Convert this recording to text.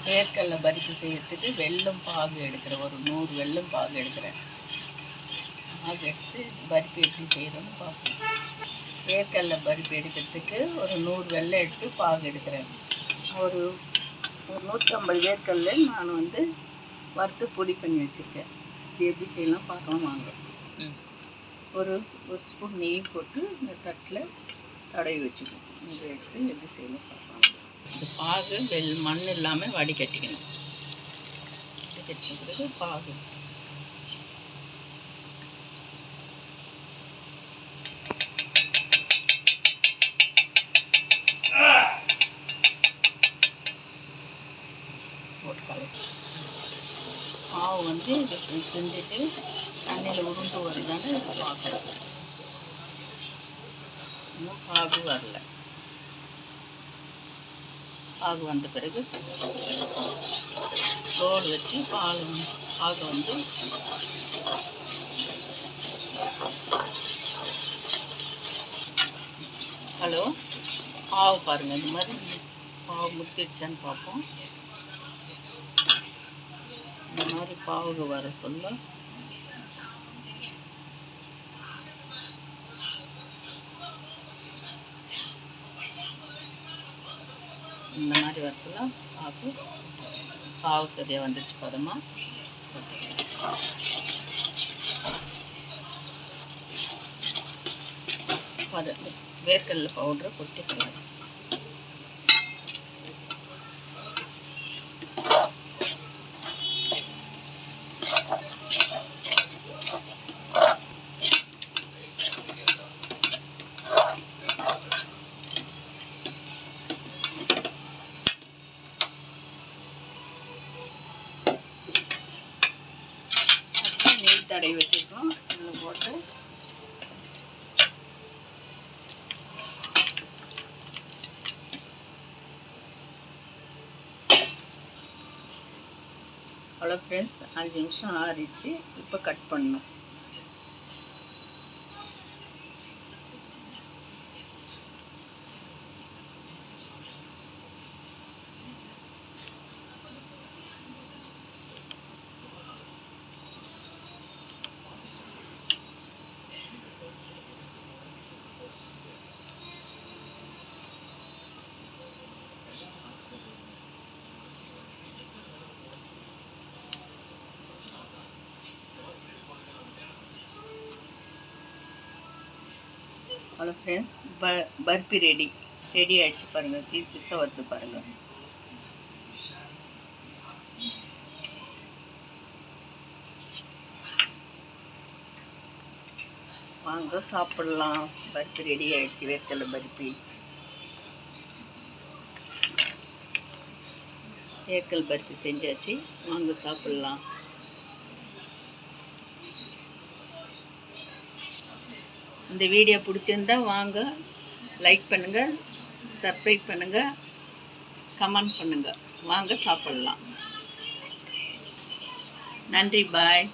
வேர்க்கடலை பருப்பு செய்யறதுக்கு வெல்லம் பாகு எடுக்கிறேன். ஒரு 100 வெல்லம் பாகு எடுக்கிறேன். பாகு எடுத்து பருப்பு எப்படி செய்கிறோன்னு பார்ப்போம். வேர்க்கடலை பருப்பு எடுக்கிறதுக்கு ஒரு 100 வெல்லம் எடுத்து பாகு எடுக்கிறேன். ஒரு 150 வேர்க்கடலை நான் வறுத்து பொடி பண்ணி வச்சுருக்கேன். இது எப்படி செய்யலாம் பார்க்கலாம் வாங்க. ஒரு ஸ்பூன் நெய் போட்டு இந்த தட்டில் தடவி வச்சுக்கணும். இதை எடுத்து எப்படி செய்யலாம் பார்க்கலாம். இந்த பாகு மண் இல்லாமல் வடிகட்டிக்கணும். வடிகட்டின பிறகு பாகு போட்டு கலசி மாவு இது செஞ்சுட்டு தண்ணியில் உருண்டு வருதான்னு பார்க்கணும். இன்னும் பாகு வரல. பாகு வந்த பிறகு ரோல் வச்சு பாகு ஹலோ பாவு பாருங்கள். இந்த மாதிரி பாவு முத்திடுச்சான்னு பார்ப்போம். இந்த மாதிரி பாவுக்கு வர சொல்ல இந்த மாதிரி வர சொல்ல பாவு சரியாக வந்துச்சு பதமா. வேர்க்கடலை பவுடரை கொட்டிக்கலாம். நெய் தடவி வச்சுருக்கோம். இதில் போட்டு அவ்வளோ ஃப்ரெண்ட்ஸ். 5 நிமிஷம் ஆறிச்சு. இப்போ கட் பண்ணணும். ஹலோ ஃப்ரெண்ட்ஸ், பர்பி ரெடி ஆகிடுச்சு பாருங்கள். பீஸாக வருது பாருங்கள். வாங்க சாப்பிட்லாம். பர்பி ரெடி ஆகிடுச்சு. வேர்க்கடலை பர்பி. வேர்க்கடலை பர்பி செஞ்சாச்சு. வாங்க சாப்பிட்லாம். இந்த வீடியோ பிடிச்சிருந்தா வாங்க லைக் பண்ணுங்கள், சப்ஸ்கிரைப் பண்ணுங்கள், கமெண்ட் பண்ணுங்கள். வாங்க சாப்பிட்லாம். நன்றி, பாய்.